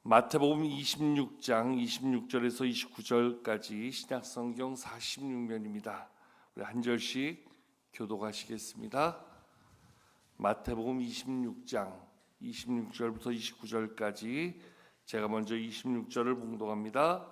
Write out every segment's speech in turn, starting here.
마태복음 26장 26절에서 29절까지 신약성경 46면입니다. 우리 한 절씩 교독하시겠습니다. 마태복음 26장 26절부터 29절까지 제가 먼저 26절을 봉독합니다.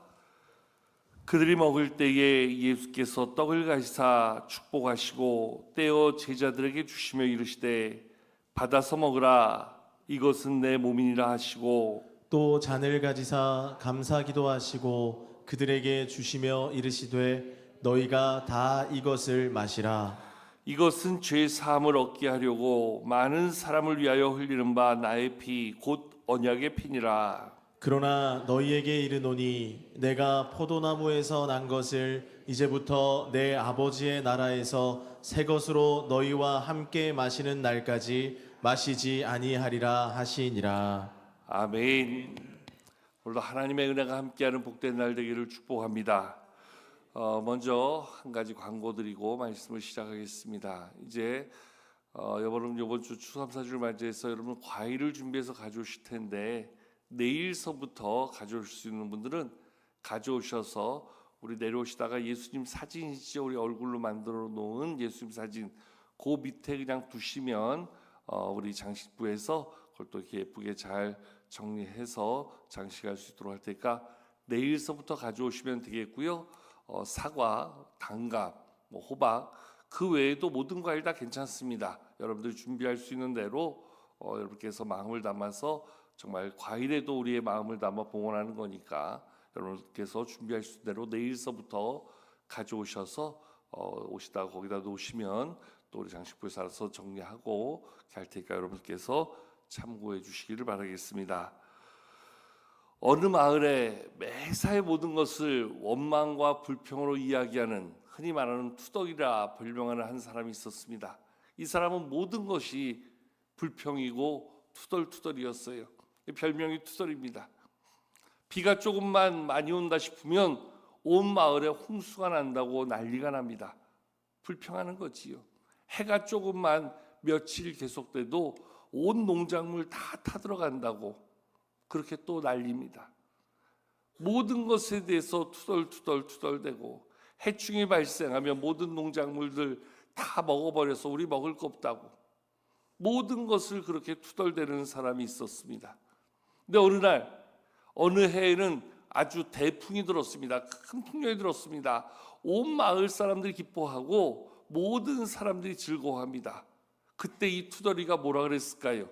그들이 먹을 때에 예수께서 떡을 가시사 축복하시고 떼어 제자들에게 주시며 이르시되 받아서 먹으라, 이것은 내 몸이니라 하시고 또 잔을 가지사 감사기도 하시고 그들에게 주시며 이르시되 너희가 다 이것을 마시라. 이것은 죄 사함을 얻게 하려고 많은 사람을 위하여 흘리는 바 나의 피 곧 언약의 피니라. 그러나 너희에게 이르노니 내가 포도나무에서 난 것을 이제부터 내 아버지의 나라에서 새 것으로 너희와 함께 마시는 날까지 마시지 아니하리라 하시니라. 아멘. 오늘도 하나님의 은혜가 함께하는 복된 날 되기를 축복합니다. 먼저 한 가지 광고 드리고 말씀을 시작하겠습니다. 이제 이번 주 추삼사주를 맞이해서 여러분 과일을 준비해서 가져오실 텐데 내일서부터 가져올 수 있는 분들은 가져오셔서 우리 내려오시다가 예수님 사진이죠, 우리 얼굴로 만들어 놓은 예수님 사진 그 밑에 그냥 두시면 우리 장식부에서 그걸 또 이렇게 예쁘게 잘 정리해서 장식할 수 있도록 할 테니까 내일서부터 가져오시면 되겠고요. 사과, 단감, 호박 그 외에도 모든 과일 다 괜찮습니다. 여러분들이 준비할 수 있는 대로 여러분께서 마음을 담아서 정말 과일에도 우리의 마음을 담아 봉헌하는 거니까 여러분께서 준비할 수 있는 대로 내일서부터 가져오셔서 오시다가 거기다 놓으시면 또 우리 장식부에서 알아서 정리하고 갈 테니까 여러분께서 참고해 주시기를 바라겠습니다. 어느 마을에 매사의 모든 것을 원망과 불평으로 이야기하는 흔히 말하는 투덜이라 별명하는 한 사람이 있었습니다. 이 사람은 모든 것이 불평이고 투덜투덜이었어요. 별명이 투덜입니다. 비가 조금만 많이 온다 싶으면 온 마을에 홍수가 난다고 난리가 납니다. 불평하는 거지요. 해가 조금만 며칠 계속돼도 온 농작물 다 타들어간다고 그렇게 또 난립니다. 모든 것에 대해서 투덜투덜대고 해충이 발생하면 모든 농작물들 다 먹어버려서 우리 먹을 거 없다고 모든 것을 그렇게 투덜대는 사람이 있었습니다. 근데 어느 날 어느 해에는 아주 대풍이 들었습니다. 큰 풍년이 들었습니다. 온 마을 사람들이 기뻐하고 모든 사람들이 즐거워합니다. 그때 이 투덜이가 뭐라 그랬을까요?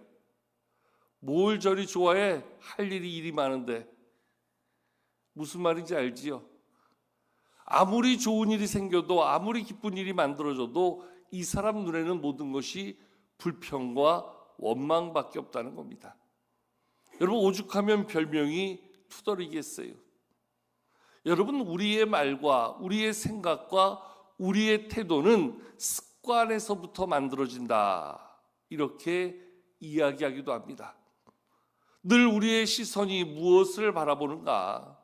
뭘 저리 좋아해? 할 일이 많은데. 무슨 말인지 알지요? 아무리 좋은 일이 생겨도 아무리 기쁜 일이 만들어져도 이 사람 눈에는 모든 것이 불평과 원망밖에 없다는 겁니다. 여러분 오죽하면 별명이 투덜이겠어요. 여러분 우리의 말과 우리의 생각과 우리의 태도는 습관에서부터 만들어진다 이렇게 이야기하기도 합니다. 늘 우리의 시선이 무엇을 바라보는가,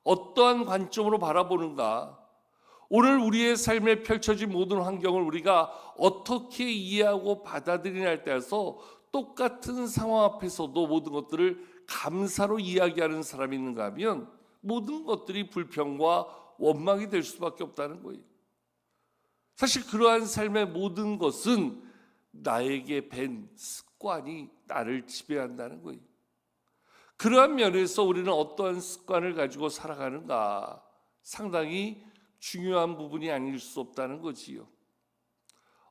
어떠한 관점으로 바라보는가, 오늘 우리의 삶에 펼쳐진 모든 환경을 우리가 어떻게 이해하고 받아들이냐에 따라서 똑같은 상황 앞에서도 모든 것들을 감사로 이야기하는 사람이 있는가 하면 모든 것들이 불평과 원망이 될 수밖에 없다는 거예요. 사실 그러한 삶의 모든 것은 나에게 밴 습관이 나를 지배한다는 거예요. 그러한 면에서 우리는 어떠한 습관을 가지고 살아가는가 상당히 중요한 부분이 아닐 수 없다는 거지요.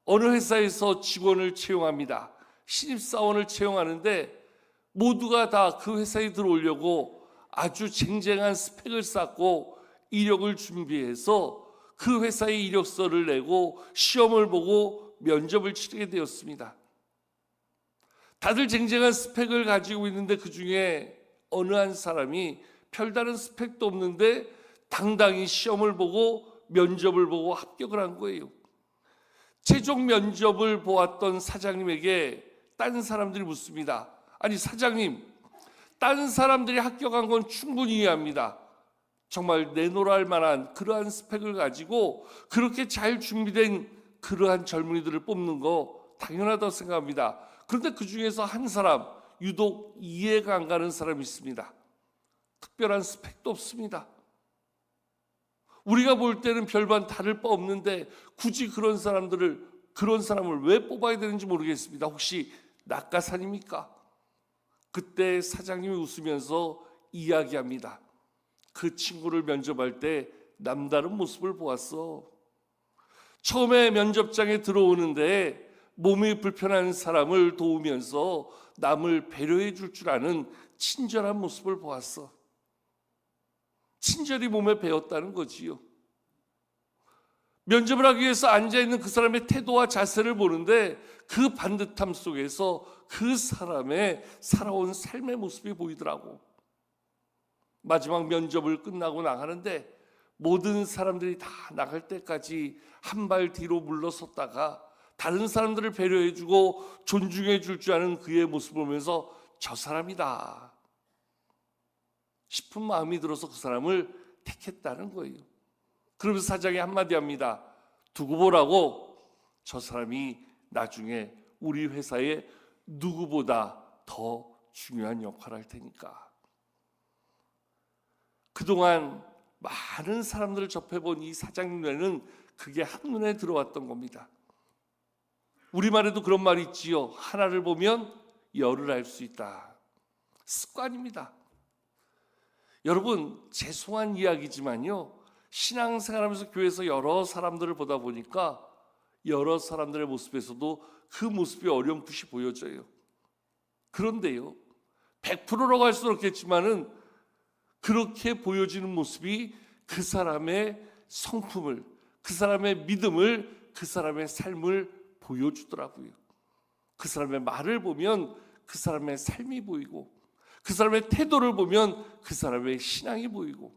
어느 회사에서 직원을 채용합니다. 신입사원을 채용하는데 모두가 다 그 회사에 들어오려고 아주 쟁쟁한 스펙을 쌓고 이력을 준비해서 그 회사의 이력서를 내고 시험을 보고 면접을 치르게 되었습니다. 다들 쟁쟁한 스펙을 가지고 있는데 그 중에 어느 한 사람이 별다른 스펙도 없는데 당당히 시험을 보고 면접을 보고 합격을 한 거예요. 최종 면접을 보았던 사장님에게 다른 사람들이 묻습니다. 아니 사장님, 다른 사람들이 합격한 건 충분히 이해합니다. 정말 내노랄 만한 그러한 스펙을 가지고 그렇게 잘 준비된 그러한 젊은이들을 뽑는 거 당연하다고 생각합니다. 그런데 그 중에서 한 사람, 유독 이해가 안 가는 사람이 있습니다. 특별한 스펙도 없습니다. 우리가 볼 때는 별반 다를 바 없는데 굳이 그런 사람을 왜 뽑아야 되는지 모르겠습니다. 혹시 낙가산입니까? 그때 사장님이 웃으면서 이야기합니다. 그 친구를 면접할 때 남다른 모습을 보았어. 처음에 면접장에 들어오는데 몸이 불편한 사람을 도우면서 남을 배려해 줄 줄 아는 친절한 모습을 보았어. 친절이 몸에 배었다는 거지요. 면접을 하기 위해서 앉아있는 그 사람의 태도와 자세를 보는데 그 반듯함 속에서 그 사람의 살아온 삶의 모습이 보이더라고. 마지막 면접을 끝나고 나가는데 모든 사람들이 다 나갈 때까지 한 발 뒤로 물러섰다가 다른 사람들을 배려해주고 존중해 줄 줄 아는 그의 모습을 보면서 저 사람이다 싶은 마음이 들어서 그 사람을 택했다는 거예요. 그러면서 사장이 한마디 합니다. 두고 보라고. 저 사람이 나중에 우리 회사에 누구보다 더 중요한 역할을 할 테니까. 그동안 많은 사람들을 접해본 이 사장님 눈에는 그게 한눈에 들어왔던 겁니다. 우리말에도 그런 말이 있지요. 하나를 보면 열을 알 수 있다. 습관입니다. 여러분, 죄송한 이야기지만요, 신앙생활하면서 교회에서 여러 사람들을 보다 보니까 여러 사람들의 모습에서도 그 모습이 어렴풋이 보여져요. 그런데요, 100%라고 할 수는 없겠지만은 그렇게 보여지는 모습이 그 사람의 성품을, 그 사람의 믿음을, 그 사람의 삶을 보여주더라고요. 그 사람의 말을 보면 그 사람의 삶이 보이고, 그 사람의 태도를 보면 그 사람의 신앙이 보이고,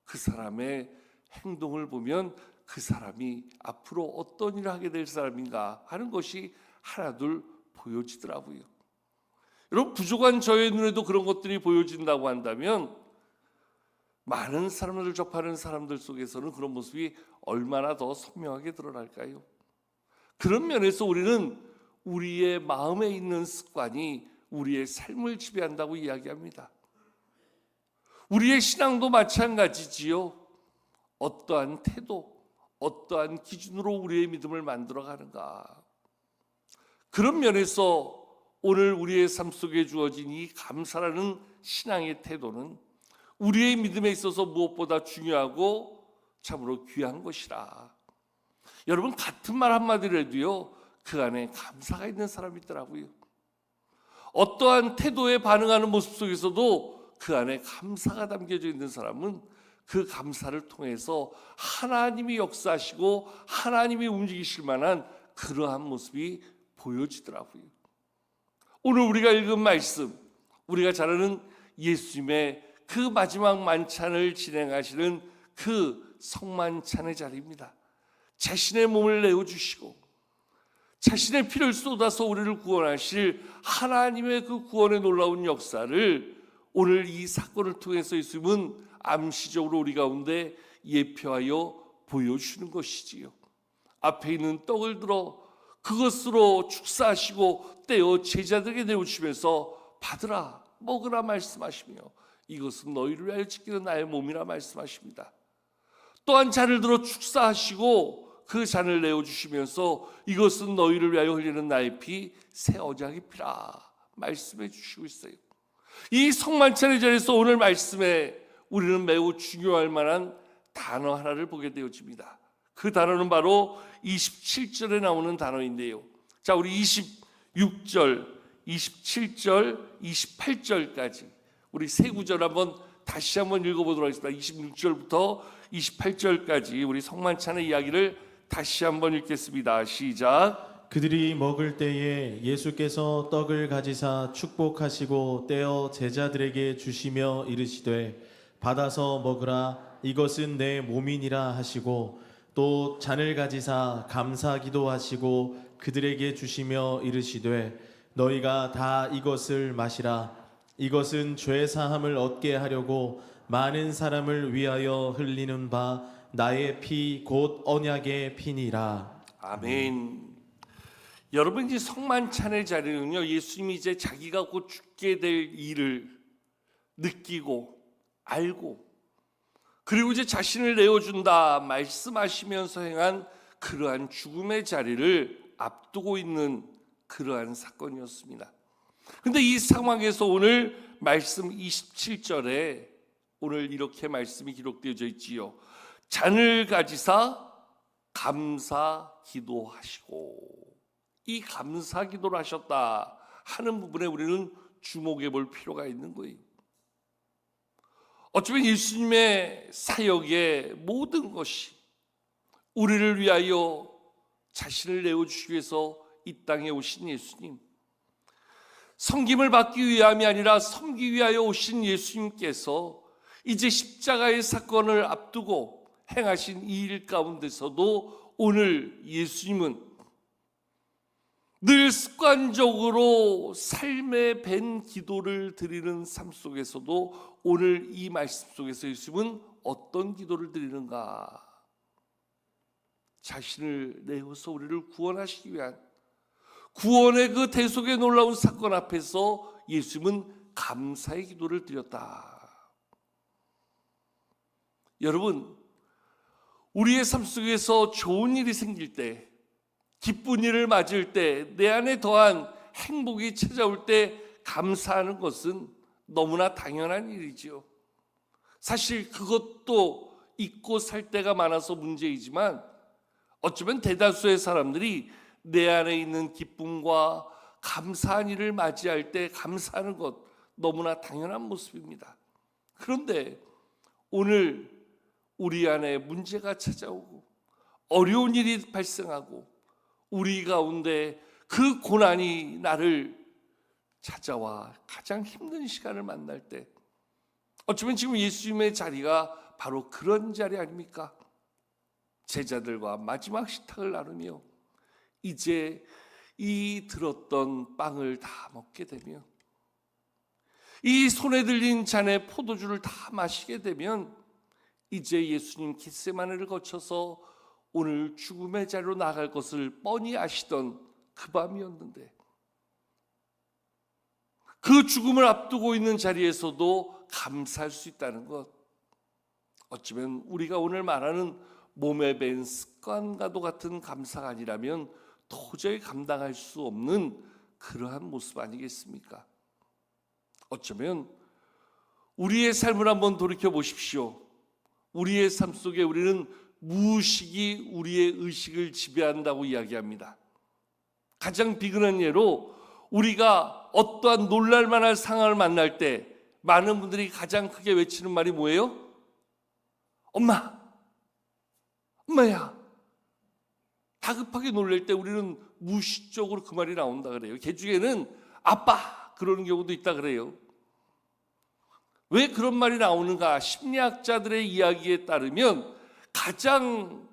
그 사람의 행동을 보면 그 사람이 앞으로 어떤 일을 하게 될 사람인가 하는 것이 하나둘 보여지더라고요. 여러분, 부족한 저의 눈에도 그런 것들이 보여진다고 한다면 많은 사람들을 접하는 사람들 속에서는 그런 모습이 얼마나 더 선명하게 드러날까요? 그런 면에서 우리는 우리의 마음에 있는 습관이 우리의 삶을 지배한다고 이야기합니다. 우리의 신앙도 마찬가지지요. 어떠한 태도, 어떠한 기준으로 우리의 믿음을 만들어가는가. 그런 면에서 오늘 우리의 삶 속에 주어진 이 감사라는 신앙의 태도는 우리의 믿음에 있어서 무엇보다 중요하고 참으로 귀한 것이라. 여러분, 같은 말 한마디로 해도요, 그 안에 감사가 있는 사람이 있더라고요. 어떠한 태도에 반응하는 모습 속에서도 그 안에 감사가 담겨져 있는 사람은 그 감사를 통해서 하나님이 역사하시고 하나님이 움직이실 만한 그러한 모습이 보여지더라고요. 오늘 우리가 읽은 말씀, 우리가 잘 아는 예수님의 그 마지막 만찬을 진행하시는 그 성만찬의 자리입니다. 자신의 몸을 내어주시고 자신의 피를 쏟아서 우리를 구원하실 하나님의 그 구원의 놀라운 역사를 오늘 이 사건을 통해서 예수님은 암시적으로 우리 가운데 예표하여 보여주시는 것이지요. 앞에 있는 떡을 들어 그것으로 축사하시고 떼어 제자들에게 내어주시면서 받으라 먹으라 말씀하시며 이것은 너희를 위하여 지키는 나의 몸이라 말씀하십니다. 또한 잔을 들어 축사하시고 그 잔을 내어주시면서 이것은 너희를 위하여 흘리는 나의 피 새 언약의 피라 말씀해 주시고 있어요. 이 성만찬의 자리에서 오늘 말씀에 우리는 매우 중요할 만한 단어 하나를 보게 되어집니다. 그 단어는 바로 27절에 나오는 단어인데요. 자, 우리 26절, 27절, 28절까지 우리 세 구절 다시 한번 읽어보도록 하겠습니다. 26절부터 28절까지 우리 성만찬의 이야기를 다시 한번 읽겠습니다. 시작. 그들이 먹을 때에 예수께서 떡을 가지사 축복하시고 떼어 제자들에게 주시며 이르시되 받아서 먹으라 이것은 내 몸이니라 하시고 또 잔을 가지사 감사기도 하시고 그들에게 주시며 이르시되 너희가 다 이것을 마시라 이것은 죄 사함을 얻게 하려고 많은 사람을 위하여 흘리는 바 나의 피 곧 언약의 피니라. 아멘. 여러분, 이 성만찬의 자리는요, 예수님이 이제 자기가 곧 죽게 될 일을 느끼고 알고 그리고 이제 자신을 내어준다 말씀하시면서 행한 그러한 죽음의 자리를 앞두고 있는 그러한 사건이었습니다. 그런데 이 상황에서 오늘 말씀 27절에 오늘 이렇게 말씀이 기록되어져 있지요. 잔을 가지사 감사 기도하시고, 이 감사 기도를 하셨다 하는 부분에 우리는 주목해 볼 필요가 있는 거예요. 어쩌면 예수님의 사역의 모든 것이 우리를 위하여 자신을 내어주시기 위해서 이 땅에 오신 예수님, 섬김을 받기 위함이 아니라 섬기기 위하여 오신 예수님께서 이제 십자가의 사건을 앞두고 행하신 이 일 가운데서도 오늘 예수님은 늘 습관적으로 삶에 밴 기도를 드리는 삶 속에서도 오늘 이 말씀 속에서 예수님은 어떤 기도를 드리는가? 자신을 내어서 우리를 구원하시기 위한 구원의 그 대속의 놀라운 사건 앞에서 예수님은 감사의 기도를 드렸다. 여러분, 우리의 삶 속에서 좋은 일이 생길 때, 기쁜 일을 맞을 때, 내 안에 더한 행복이 찾아올 때 감사하는 것은 너무나 당연한 일이지요. 사실 그것도 잊고 살 때가 많아서 문제이지만 어쩌면 대다수의 사람들이 내 안에 있는 기쁨과 감사한 일을 맞이할 때 감사하는 것 너무나 당연한 모습입니다. 그런데 오늘 우리 안에 문제가 찾아오고 어려운 일이 발생하고 우리 가운데 그 고난이 나를 찾아와 가장 힘든 시간을 만날 때 어쩌면 지금 예수님의 자리가 바로 그런 자리 아닙니까? 제자들과 마지막 식탁을 나누며 이제 이 들었던 빵을 다 먹게 되면, 이 손에 들린 잔의 포도주를 다 마시게 되면 이제 예수님 겟세마네를 거쳐서 오늘 죽음의 자리로 나갈 것을 뻔히 아시던 그 밤이었는데, 그 죽음을 앞두고 있는 자리에서도 감사할 수 있다는 것, 어쩌면 우리가 오늘 말하는 몸에 밴 습관과도 같은 감사가 아니라면 도저히 감당할 수 없는 그러한 모습 아니겠습니까? 어쩌면 우리의 삶을 한번 돌이켜 보십시오. 우리의 삶 속에 우리는 무의식이 우리의 의식을 지배한다고 이야기합니다. 가장 비근한 예로 우리가 어떠한 놀랄만한 상황을 만날 때 많은 분들이 가장 크게 외치는 말이 뭐예요? 엄마야. 다급하게 놀랄 때 우리는 무의식적으로 그 말이 나온다 그래요. 개중에는 아빠 그러는 경우도 있다 그래요. 왜 그런 말이 나오는가? 심리학자들의 이야기에 따르면 가장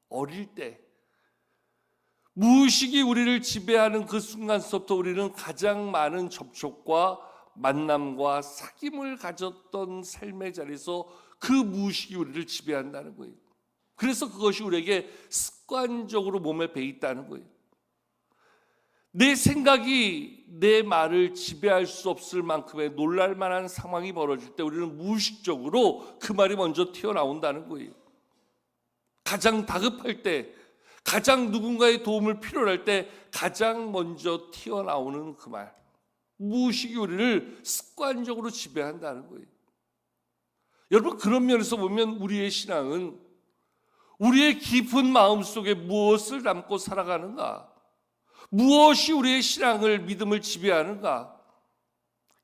어릴 때 무의식이 우리를 지배하는 그 순간서부터 우리는 가장 많은 접촉과 만남과 사귐을 가졌던 삶의 자리에서 그 무의식이 우리를 지배한다는 거예요. 그래서 그것이 우리에게 습관적으로 몸에 배 있다는 거예요. 내 생각이 내 말을 지배할 수 없을 만큼의 놀랄만한 상황이 벌어질 때 우리는 무의식적으로 그 말이 먼저 튀어나온다는 거예요. 가장 다급할 때, 가장 누군가의 도움을 필요로 할 때 가장 먼저 튀어나오는 그 말, 무의식이 우리를 습관적으로 지배한다는 거예요. 여러분, 그런 면에서 보면 우리의 신앙은 우리의 깊은 마음 속에 무엇을 담고 살아가는가? 무엇이 우리의 신앙을, 믿음을 지배하는가?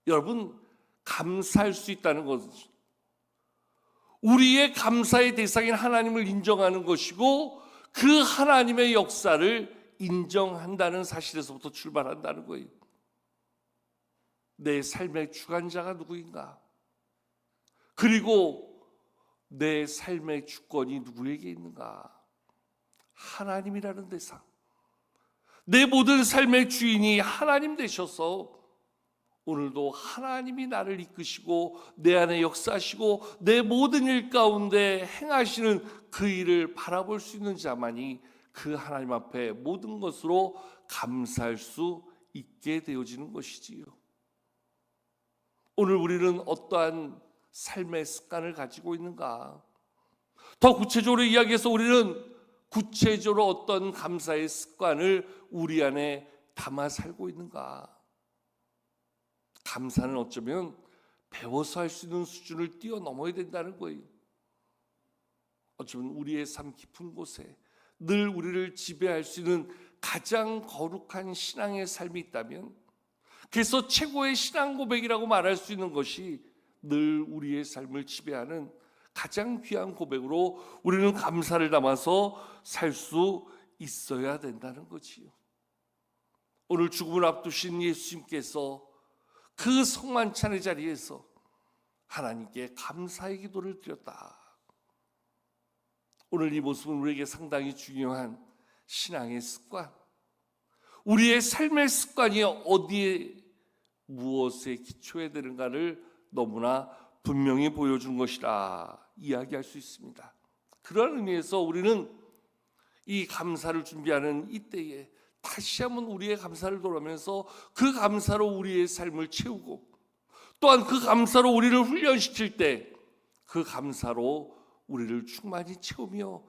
여러분, 감사할 수 있다는 것은 우리의 감사의 대상인 하나님을 인정하는 것이고 그 하나님의 역사를 인정한다는 사실에서부터 출발한다는 거예요. 내 삶의 주관자가 누구인가? 그리고 내 삶의 주권이 누구에게 있는가? 하나님이라는 대상. 내 모든 삶의 주인이 하나님 되셔서 오늘도 하나님이 나를 이끄시고 내 안에 역사하시고 내 모든 일 가운데 행하시는 그 일을 바라볼 수 있는 자만이 그 하나님 앞에 모든 것으로 감사할 수 있게 되어지는 것이지요. 오늘 우리는 어떠한 삶의 습관을 가지고 있는가? 더 구체적으로 이야기해서 우리는 구체적으로 어떤 감사의 습관을 우리 안에 담아 살고 있는가? 감사는 어쩌면 배워서 할 수 있는 수준을 뛰어넘어야 된다는 거예요. 어쩌면 우리의 삶 깊은 곳에 늘 우리를 지배할 수 있는 가장 거룩한 신앙의 삶이 있다면, 그래서 최고의 신앙 고백이라고 말할 수 있는 것이 늘 우리의 삶을 지배하는 가장 귀한 고백으로 우리는 감사를 담아서 살 수 있어야 된다는 거지요. 오늘 죽음을 앞두신 예수님께서 그 성만찬의 자리에서 하나님께 감사의 기도를 드렸다. 오늘 이 모습은 우리에게 상당히 중요한 신앙의 습관, 우리의 삶의 습관이 어디에 무엇에 기초해야 되는가를 너무나 분명히 보여준 것이라 이야기할 수 있습니다. 그런 의미에서 우리는 이 감사를 준비하는 이때에 다시 한번 우리의 감사를 돌아보면서 그 감사로 우리의 삶을 채우고, 또한 그 감사로 우리를 훈련시킬 때 그 감사로 우리를 충만히 채우며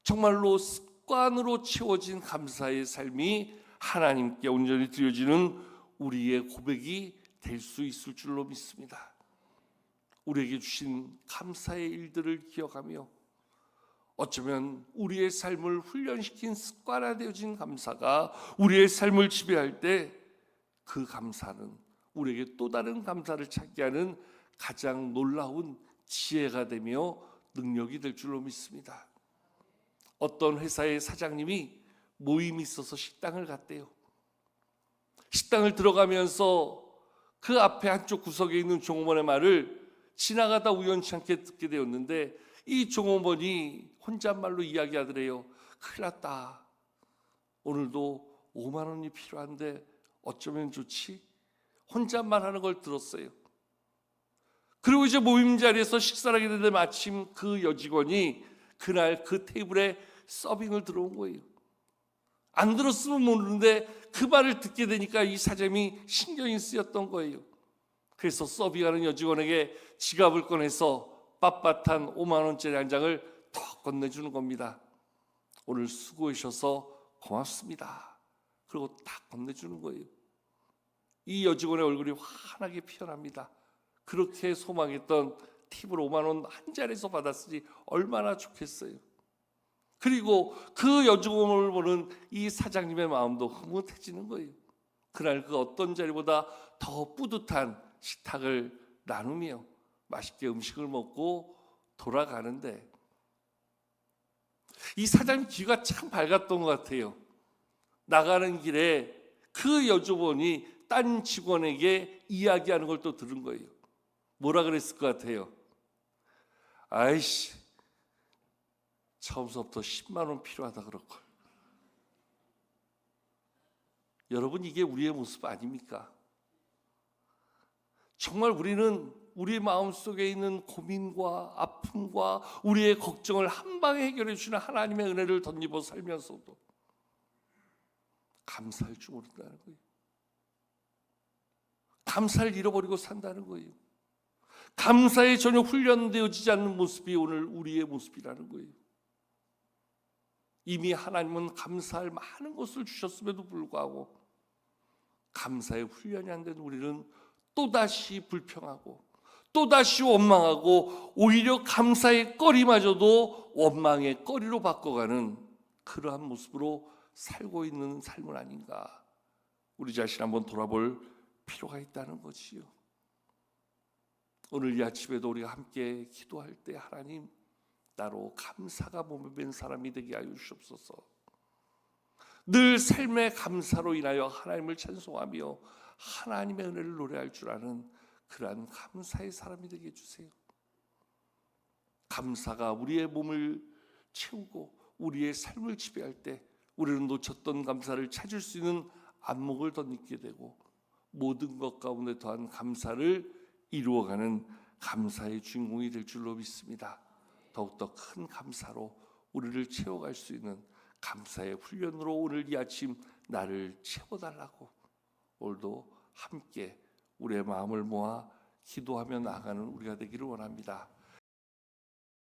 정말로 습관으로 채워진 감사의 삶이 하나님께 온전히 드려지는 우리의 고백이 될 수 있을 줄로 믿습니다. 우리에게 주신 감사의 일들을 기억하며 어쩌면 우리의 삶을 훈련시킨 습관화되어진 감사가 우리의 삶을 지배할 때 그 감사는 우리에게 또 다른 감사를 찾게 하는 가장 놀라운 지혜가 되며 능력이 될 줄로 믿습니다. 어떤 회사의 사장님이 모임이 있어서 식당을 갔대요. 식당을 들어가면서 그 앞에 한쪽 구석에 있는 종업원의 말을 지나가다 우연치 않게 듣게 되었는데, 이 종업원이 혼잣말로 이야기하더래요. 큰일 났다. 오늘도 5만 원이 필요한데 어쩌면 좋지? 혼잣말 하는 걸 들었어요. 그리고 이제 모임 자리에서 식사를 하게 되는데 마침 그 여직원이 그날 그 테이블에 서빙을 들어온 거예요. 안 들었으면 모르는데 그 말을 듣게 되니까 이 사장님이 신경이 쓰였던 거예요. 그래서 서빙하는 여직원에게 지갑을 꺼내서 빳빳한 5만 원짜리 한 장을 더 건네주는 겁니다. 오늘 수고하셔서 고맙습니다. 그리고 딱 건네주는 거예요. 이 여직원의 얼굴이 환하게 피어납니다. 그렇게 소망했던 팁을 5만 원 한 자리에서 받았으니 얼마나 좋겠어요. 그리고 그 여직원을 보는 이 사장님의 마음도 흐뭇해지는 거예요. 그날 그 어떤 자리보다 더 뿌듯한 식탁을 나누며 맛있게 음식을 먹고 돌아가는데, 이 사장님 귀가 참 밝았던 것 같아요. 나가는 길에 그 여직원이 딴 직원에게 이야기하는 걸 또 들은 거예요. 뭐라 그랬을 것 같아요? 아이씨, 처음부터 10만 원 필요하다 그럴걸. 여러분, 이게 우리의 모습 아닙니까? 정말 우리는 우리 마음속에 있는 고민과 아픔과 우리의 걱정을 한 방에 해결해 주시는 하나님의 은혜를 덧입어 살면서도 감사할 줄 모른다는 거예요. 감사를 잃어버리고 산다는 거예요. 감사에 전혀 훈련되어지지 않는 모습이 오늘 우리의 모습이라는 거예요. 이미 하나님은 감사할 많은 것을 주셨음에도 불구하고 감사에 훈련이 안 된 우리는 또다시 불평하고 또다시 원망하고 오히려 감사의 거리마저도 원망의 거리로 바꿔가는 그러한 모습으로 살고 있는 삶은 아닌가, 우리 자신 한번 돌아볼 필요가 있다는 거지요. 오늘 이 아침에도 우리가 함께 기도할 때 하나님, 나로 감사가 몸에 밴 사람이 되게 하여 주옵소서. 늘 삶의 감사로 인하여 하나님을 찬송하며 하나님의 은혜를 노래할 줄 아는 그러한 감사의 사람이 되게 해주세요. 감사가 우리의 몸을 채우고 우리의 삶을 지배할 때 우리는 놓쳤던 감사를 찾을 수 있는 안목을 덧입게 되고 모든 것 가운데 더한 감사를 이루어가는 감사의 주인공이 될 줄로 믿습니다. 더욱더 큰 감사로 우리를 채워갈 수 있는 감사의 훈련으로 오늘 이 아침 나를 채워달라고 오늘도 함께 우리의 마음을 모아 기도하며 나아가는 우리가 되기를 원합니다.